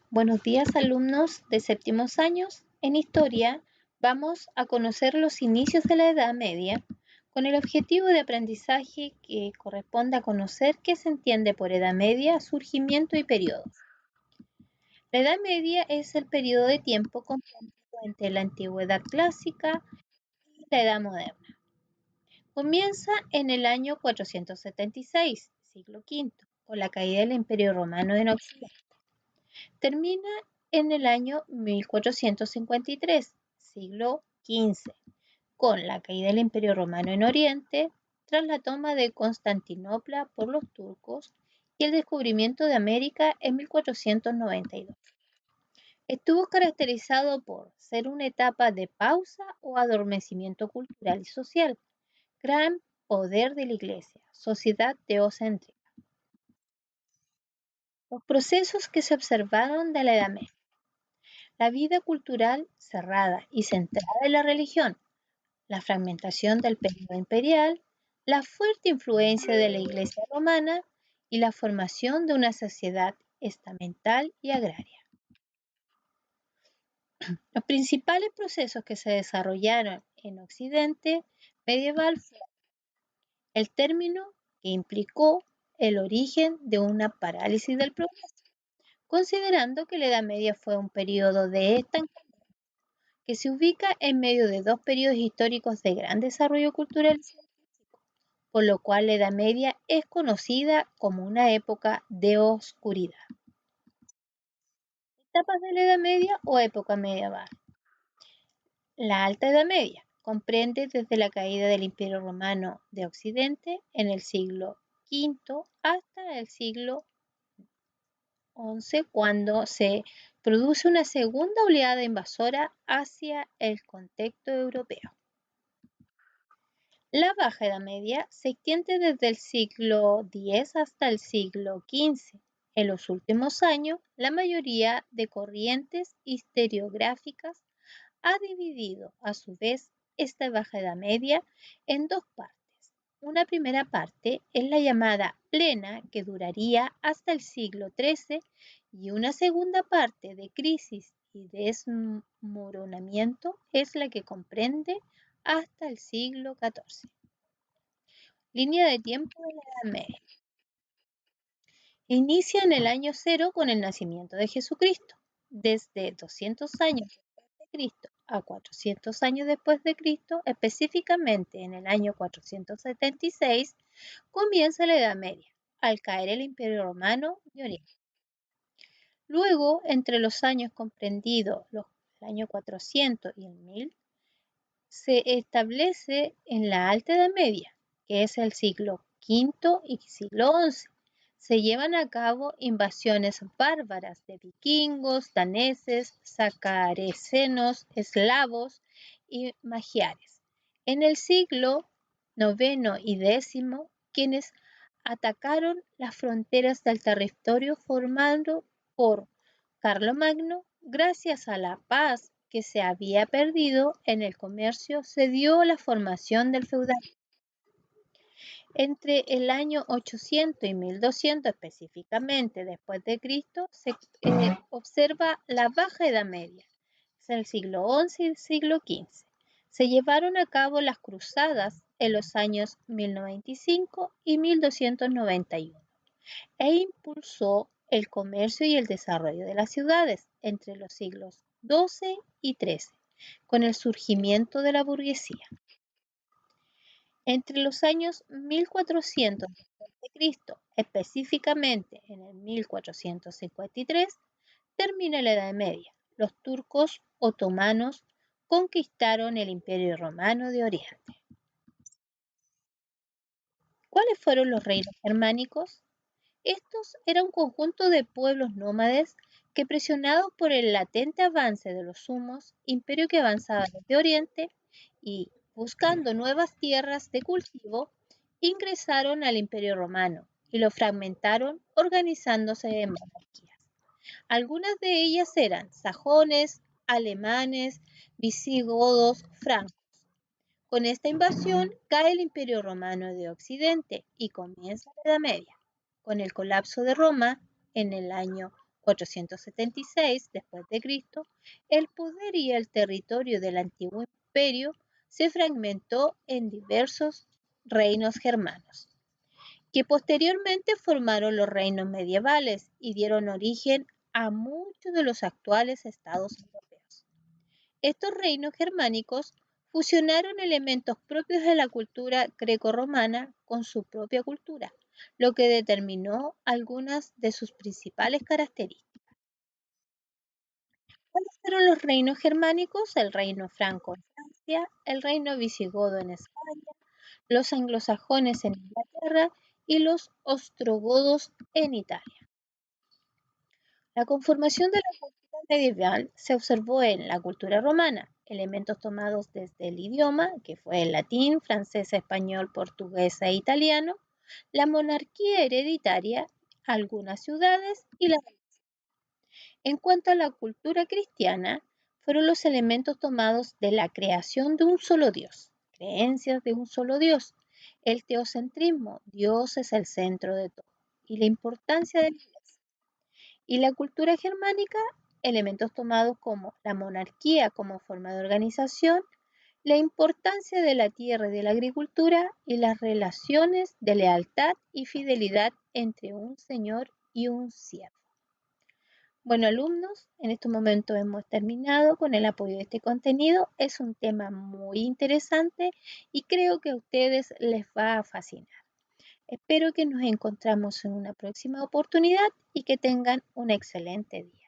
Buenos días, alumnos de séptimos años. En Historia vamos a conocer los inicios de la Edad Media con el objetivo de aprendizaje que corresponde a conocer qué se entiende por Edad Media, surgimiento y periodos. La Edad Media es el periodo de tiempo comprendido entre la Antigüedad clásica y la Edad moderna. Comienza en el año 476, siglo V, con la caída del Imperio Romano en Occidente. Termina en el año 1453, siglo XV, con la caída del Imperio Romano en Oriente, tras la toma de Constantinopla por los turcos y el descubrimiento de América en 1492. Estuvo caracterizado por ser una etapa de pausa o adormecimiento cultural y social, gran poder de la Iglesia, sociedad teocéntrica. Los procesos que se observaron de la Edad Media. La vida cultural cerrada y centrada en la religión, la fragmentación del periodo imperial, la fuerte influencia de la Iglesia romana y la formación de una sociedad estamental y agraria. Los principales procesos que se desarrollaron en Occidente medieval fueron el término que implicó el origen de una parálisis del progreso, considerando que la Edad Media fue un periodo de estancamiento que se ubica en medio de dos periodos históricos de gran desarrollo cultural y científico, por lo cual la Edad Media es conocida como una época de oscuridad. Etapas de la Edad Media o época medieval. La Alta Edad Media comprende desde la caída del Imperio Romano de Occidente en el siglo V hasta el siglo XI, cuando se produce una segunda oleada invasora hacia el contexto europeo. La Baja Edad Media se extiende desde el siglo X hasta el siglo XV. En los últimos años, la mayoría de corrientes historiográficas ha dividido a su vez esta Baja Edad Media en dos partes. Una primera parte es la llamada plena, que duraría hasta el siglo XIII, y una segunda parte de crisis y desmoronamiento es la que comprende hasta el siglo XIV. Línea de tiempo de la Edad Media. Inicia en el año cero con el nacimiento de Jesucristo. Desde 200 años después de Cristo a 400 años después de Cristo, específicamente en el año 476, comienza la Edad Media, al caer el Imperio Romano de Oriente. Luego, entre los años comprendidos, el año 400 y el 1000, se establece en la Alta Edad Media, que es el siglo V y siglo XI. Se llevan a cabo invasiones bárbaras de vikingos, daneses, sarracenos, eslavos y magiares. En el siglo IX y X, quienes atacaron las fronteras del territorio formado por Carlomagno, gracias a la paz que se había perdido en el comercio, se dio la formación del feudalismo. Entre el año 800 y 1200 específicamente después de Cristo se observa la Baja Edad Media, es el siglo XI y el siglo XV. Se llevaron a cabo las cruzadas en los años 1095 y 1291 e impulsó el comercio y el desarrollo de las ciudades entre los siglos XII y XIII, con el surgimiento de la burguesía. Entre los años 1400 d.C., específicamente en el 1453, termina la Edad Media. Los turcos otomanos conquistaron el Imperio Romano de Oriente. ¿Cuáles fueron los reinos germánicos? Estos eran un conjunto de pueblos nómades que, presionados por el latente avance de los humos, imperio que avanzaba desde Oriente y buscando nuevas tierras de cultivo, ingresaron al Imperio Romano y lo fragmentaron organizándose en monarquías. Algunas de ellas eran sajones, alemanes, visigodos, francos. Con esta invasión cae el Imperio Romano de Occidente y comienza la Edad Media, con el colapso de Roma en el año 476 después de Cristo, el poder y el territorio del antiguo imperio se fragmentó en diversos reinos germanos, que posteriormente formaron los reinos medievales y dieron origen a muchos de los actuales estados europeos. Estos reinos germánicos fusionaron elementos propios de la cultura grecorromana con su propia cultura, lo que determinó algunas de sus principales características. ¿Cuáles fueron los reinos germánicos? El reino franco en Francia, el reino visigodo en España, los anglosajones en Inglaterra y los ostrogodos en Italia. La conformación de la cultura medieval se observó en la cultura romana, elementos tomados desde el idioma, que fue el latín, francés, español, portugués e italiano, la monarquía hereditaria, algunas ciudades y la... En cuanto a la cultura cristiana, fueron los elementos tomados de la creación de un solo Dios, creencias de un solo Dios, el teocentrismo, Dios es el centro de todo, y la importancia de la iglesia. Y la cultura germánica, elementos tomados como la monarquía como forma de organización, la importancia de la tierra y de la agricultura y las relaciones de lealtad y fidelidad entre un señor y un siervo. Bueno, alumnos, en este momento hemos terminado con el apoyo de este contenido. Es un tema muy interesante y creo que a ustedes les va a fascinar. Espero que nos encontramos en una próxima oportunidad y que tengan un excelente día.